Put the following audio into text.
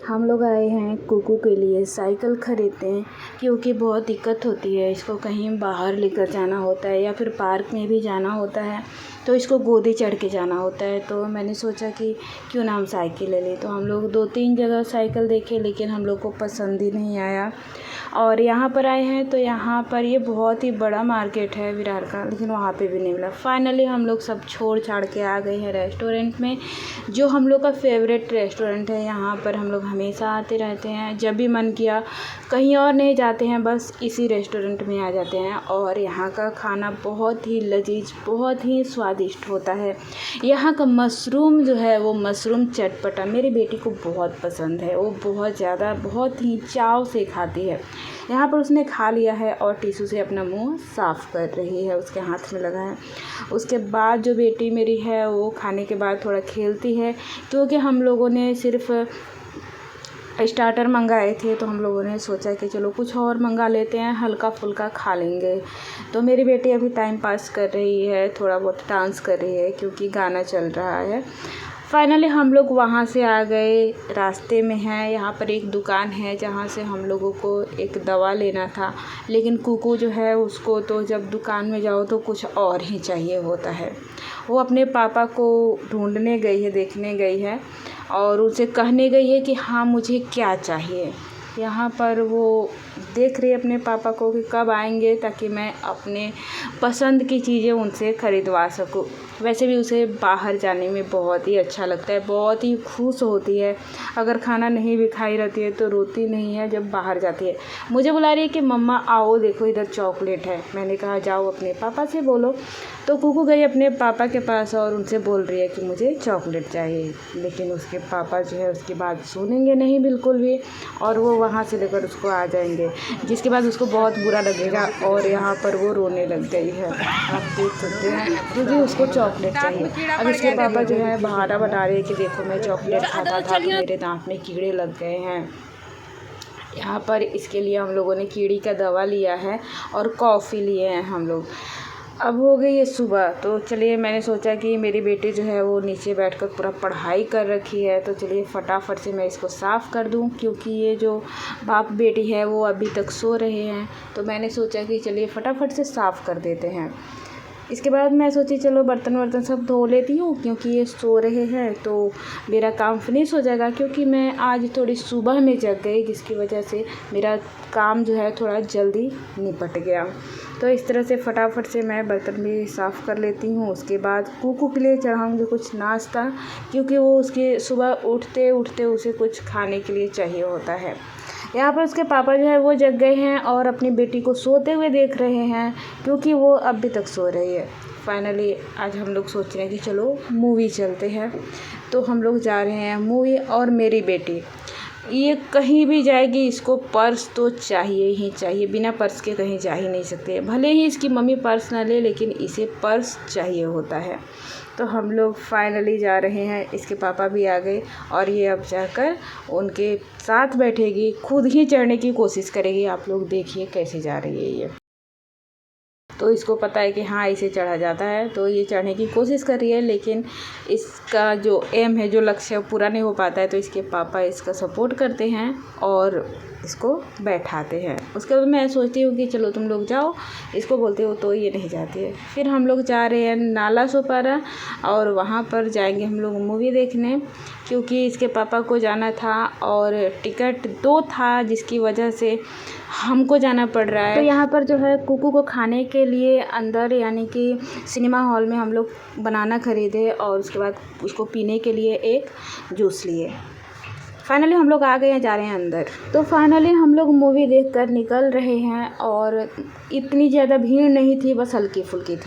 हम लोग आए हैं कुकू के लिए साइकिल खरीदते हैं क्योंकि बहुत दिक्कत होती है। इसको कहीं बाहर लेकर जाना होता है या फिर पार्क में भी जाना होता है तो इसको गोदी चढ़ के जाना होता है। तो मैंने सोचा कि क्यों ना हम साइकिल ले लें। तो हम लोग 2-3 जगह साइकिल देखे लेकिन हम लोग को पसंद ही नहीं आया। और यहाँ पर आए हैं तो यहाँ पर ये बहुत ही बड़ा मार्केट है विरार का, लेकिन वहाँ पे भी नहीं मिला। फाइनली हम लोग सब छोड़ छाड़ के आ गए हैं रेस्टोरेंट में, जो हम लोग का फेवरेट रेस्टोरेंट है। यहाँ पर हम लोग हमेशा आते रहते हैं, जब भी मन किया कहीं और नहीं जाते हैं, बस इसी रेस्टोरेंट में आ जाते हैं। और यहाँ का खाना बहुत ही लजीज, बहुत ही स्वादिष्ट होता है। यहाँ का मशरूम जो है वो मशरूम चटपटा मेरी बेटी को बहुत पसंद है, वो बहुत ज़्यादा बहुत ही चाव से खाती है। यहाँ पर उसने खा लिया है और टिश्यू से अपना मुंह साफ़ कर रही है, उसके हाथ में लगा है। उसके बाद जो बेटी मेरी है वो खाने के बाद थोड़ा खेलती है, क्योंकि हम लोगों ने सिर्फ स्टार्टर मंगाए थे तो हम लोगों ने सोचा कि चलो कुछ और मंगा लेते हैं, हल्का फुल्का खा लेंगे। तो मेरी बेटी अभी टाइम पास कर रही है, थोड़ा बहुत डांस कर रही है क्योंकि गाना चल रहा है। फाइनली हम लोग वहाँ से आ गए, रास्ते में है यहाँ पर एक दुकान है जहाँ से हम लोगों को एक दवा लेना था। लेकिन कुकू जो है उसको तो जब दुकान में जाओ तो कुछ और ही चाहिए होता है। वो अपने पापा को ढूंढने गई है, देखने गई है और उनसे कहने गई है कि हाँ मुझे क्या चाहिए। यहाँ पर वो देख रही है अपने पापा को कि कब आएंगे ताकि मैं अपने पसंद की चीज़ें उनसे ख़रीदवा सकूँ। वैसे भी उसे बाहर जाने में बहुत ही अच्छा लगता है, बहुत ही खुश होती है। अगर खाना नहीं भी खाई रहती है तो रोती नहीं है जब बाहर जाती है। मुझे बुला रही है कि मम्मा आओ देखो इधर चॉकलेट है। मैंने कहा जाओ अपने पापा से बोलो। तो कुकू गई अपने पापा के पास और उनसे बोल रही है कि मुझे चॉकलेट चाहिए। लेकिन उसके पापा जो है उसकी बात सुनेंगे नहीं बिल्कुल भी, और वो वहाँ से लेकर उसको आ जाएंगे, जिसके बाद उसको बहुत बुरा लगेगा और यहाँ पर वो रोने लग गई है। आप देख सकते हैं क्योंकि उसको चॉकलेट चाहिए। अब इसके पापा जो है बहाना बना रहे हैं कि देखो मैं चॉकलेट खाता था तो मेरे दांत में कीड़े लग गए हैं। यहाँ पर इसके लिए हम लोगों ने कीड़ी का दवा लिया है और कॉफ़ी लिए हैं हम लोग। अब हो गई है सुबह, तो चलिए मैंने सोचा कि मेरी बेटी जो है वो नीचे बैठकर पूरा पढ़ाई कर रखी है, तो चलिए फटाफट से मैं इसको साफ़ कर दूं, क्योंकि ये जो बाप बेटी है वो अभी तक सो रहे हैं। तो मैंने सोचा कि चलिए फटाफट से साफ़ कर देते हैं। इसके बाद मैं सोची चलो बर्तन वर्तन सब धो लेती हूँ, क्योंकि ये सो रहे हैं तो मेरा काम फिनिश हो जाएगा। क्योंकि मैं आज थोड़ी सुबह में जग गई, जिसकी वजह से मेरा काम जो है थोड़ा जल्दी निपट गया। तो इस तरह से फटाफट से मैं बर्तन भी साफ़ कर लेती हूँ। उसके बाद कुकू के लिए चढ़ाऊँगी कुछ नाश्ता, क्योंकि वो उसके सुबह उठते उठते उसे कुछ खाने के लिए चाहिए होता है। यहाँ पर उसके पापा जो है वो जग गए हैं और अपनी बेटी को सोते हुए देख रहे हैं, क्योंकि वो अभी तक सो रही है। फाइनली आज हम लोग सोच रहे हैं कि चलो मूवी चलते हैं, तो हम लोग जा रहे हैं मूवी। और मेरी बेटी ये कहीं भी जाएगी, इसको पर्स तो चाहिए ही चाहिए, बिना पर्स के कहीं जा ही नहीं सकते। भले ही इसकी मम्मी पर्स ना ले, लेकिन इसे पर्स चाहिए होता है। तो हम लोग फाइनली जा रहे हैं, इसके पापा भी आ गए और ये अब जाकर उनके साथ बैठेगी, खुद ही चढ़ने की कोशिश करेगी। आप लोग देखिए कैसे जा रही है ये। तो इसको पता है कि हाँ इसे चढ़ा जाता है, तो ये चढ़ने की कोशिश कर रही है, लेकिन इसका जो एम है, जो लक्ष्य पूरा नहीं हो पाता है। तो इसके पापा इसका सपोर्ट करते हैं और इसको बैठाते हैं। उसके बाद मैं सोचती हूँ कि चलो तुम लोग जाओ, इसको बोलते हो तो ये नहीं जाती है। फिर हम लोग जा रहे हैं नाला सोपारा और वहाँ पर जाएंगे हम लोग मूवी देखने, क्योंकि इसके पापा को जाना था और टिकट 2 था, जिसकी वजह से हमको जाना पड़ रहा है। तो यहाँ पर जो है कुकू को खाने के लिए अंदर यानी कि सिनेमा हॉल में हम लोग बनाना ख़रीदे और उसके बाद उसको पीने के लिए एक जूस लिए। फाइनली हम लोग आ गए हैं, जा रहे हैं अंदर। तो फाइनली हम लोग मूवी देखकर निकल रहे हैं और इतनी ज़्यादा भीड़ नहीं थी, बस हल्की फुल्की थी।